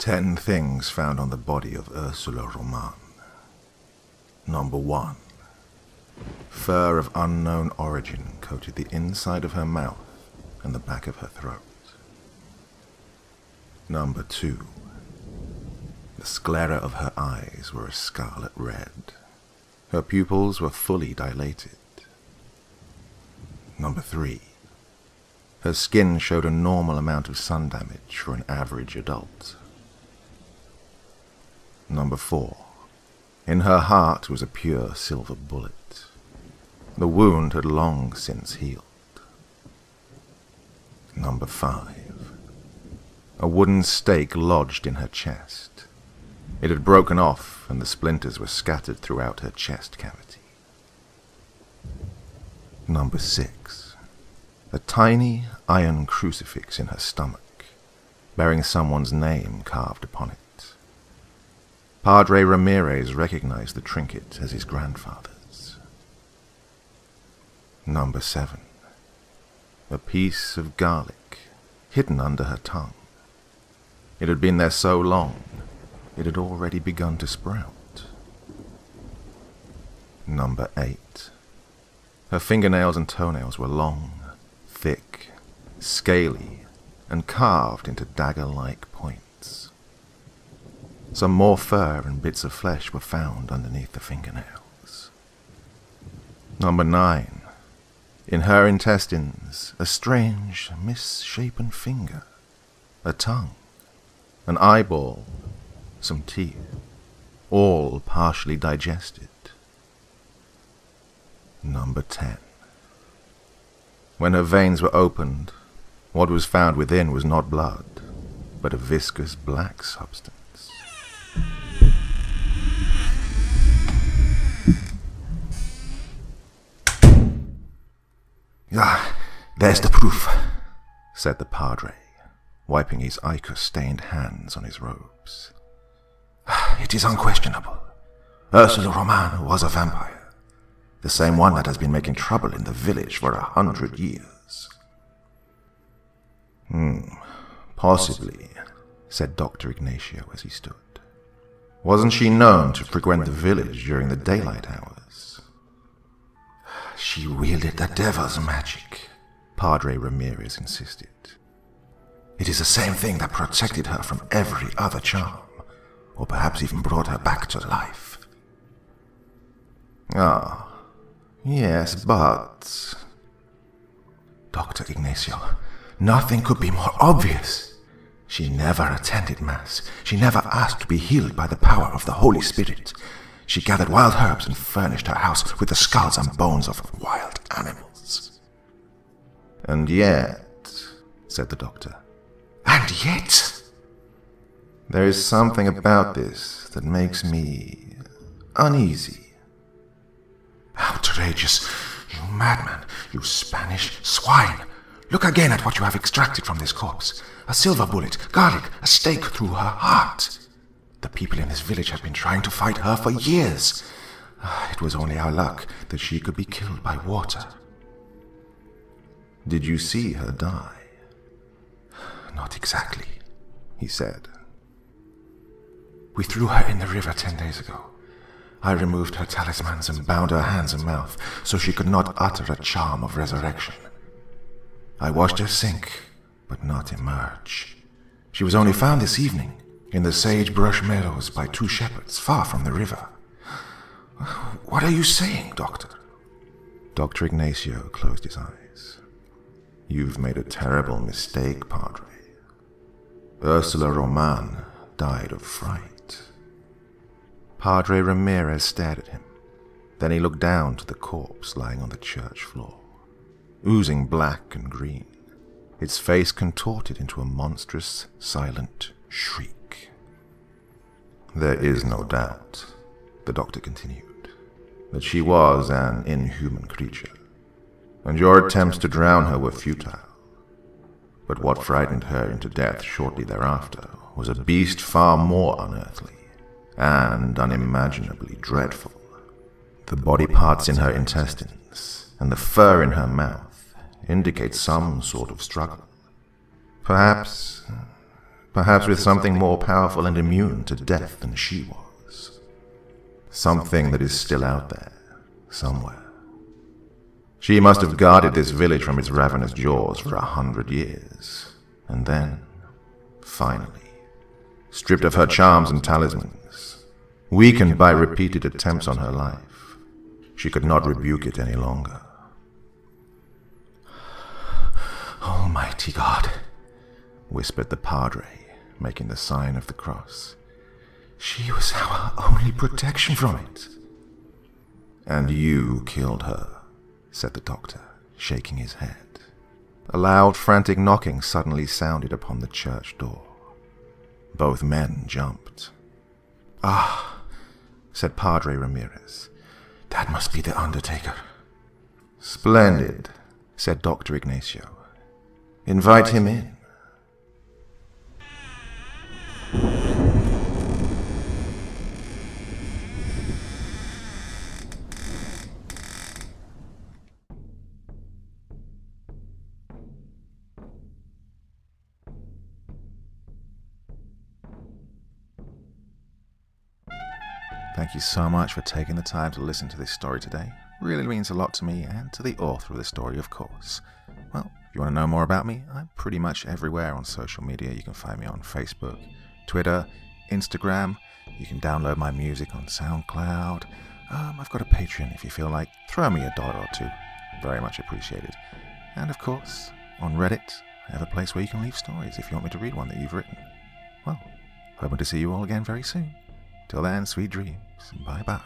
10 things found on the body of Ursula Roman. Number 1. Fur of unknown origin coated the inside of her mouth and the back of her throat. Number 2. The sclera of her eyes were a scarlet red. Her pupils were fully dilated. Number 3. Her skin showed a normal amount of sun damage for an average adult. Number 4. In her heart was a pure silver bullet. The wound had long since healed. Number 5. A wooden stake lodged in her chest. It had broken off, and the splinters were scattered throughout her chest cavity. Number 6. A tiny iron crucifix in her stomach, bearing someone's name carved upon it. Padre Ramirez recognized the trinket as his grandfather's. Number 7. A piece of garlic hidden under her tongue. It had been there so long, it had already begun to sprout. Number 8. Her fingernails and toenails were long, thick, scaly, and carved into dagger-like points. Some more fur and bits of flesh were found underneath the fingernails. Number 9. In her intestines, a strange, misshapen finger, a tongue, an eyeball, some teeth, all partially digested. Number 10. When her veins were opened, what was found within was not blood, but a viscous black substance. Ah, there's the proof, said the padre, wiping his ichor-stained hands on his robes. It is unquestionable. Ursula Roman was a vampire, the same one that has been making trouble in the village for 100 years. Possibly, said Dr. Ignacio as he stood. Wasn't she known to frequent the village during the daylight hours? She wielded the devil's magic, Padre Ramirez insisted. It is the same thing that protected her from every other charm, or perhaps even brought her back to life. Ah, yes, but... Dr. Ignacio, nothing could be more obvious. She never attended Mass. She never asked to be healed by the power of the Holy Spirit. She gathered wild herbs and furnished her house with the skulls and bones of wild animals. And yet, said the doctor. And yet? There is something about this that makes me uneasy. Outrageous, you madman, you Spanish swine. Look again at what you have extracted from this corpse. A silver bullet, garlic, a stake through her heart. The people in this village have been trying to fight her for years. It was only our luck that she could be killed by water. Did you see her die? Not exactly, he said. We threw her in the river 10 days ago. I removed her talismans and bound her hands and mouth so she could not utter a charm of resurrection. I watched her sink, but not emerge. She was only found this evening in the sagebrush meadows by 2 shepherds far from the river. What are you saying, Doctor? Dr. Ignacio closed his eyes. You've made a terrible mistake, Padre. Ursula Roman died of fright. Padre Ramirez stared at him. Then he looked down to the corpse lying on the church floor, oozing black and green, its face contorted into a monstrous, silent shriek. There is no doubt, the doctor continued, that she was an inhuman creature, and your attempts to drown her were futile. But what frightened her into death shortly thereafter was a beast far more unearthly and unimaginably dreadful. The body parts in her intestines and the fur in her mouth indicate some sort of struggle. Perhaps perhaps with something more powerful and immune to death than she was. Something that is still out there, somewhere. She must have guarded this village from its ravenous jaws for 100 years, and then, finally, stripped of her charms and talismans, weakened by repeated attempts on her life, she could not rebuke it any longer. Almighty God, whispered the Padre, making the sign of the cross. She was our only protection from it. And you killed her, said the doctor, shaking his head. A loud, frantic knocking suddenly sounded upon the church door. Both men jumped. Ah, said Padre Ramirez. That must be the Undertaker. Splendid, said Dr. Ignacio. Invite him in. Thank you so much for taking the time to listen to this story today. Really means a lot to me and to the author of the story, of course. Well, if you want to know more about me, I'm pretty much everywhere on social media. You can find me on Facebook, Twitter, Instagram. You can download my music on SoundCloud. I've got a Patreon if you feel like. Throw me $1 or $2. Very much appreciated. And of course, on Reddit, I have a place where you can leave stories if you want me to read one that you've written. Well, hoping to see you all again very soon. Till then, sweet dreams. Bye-bye.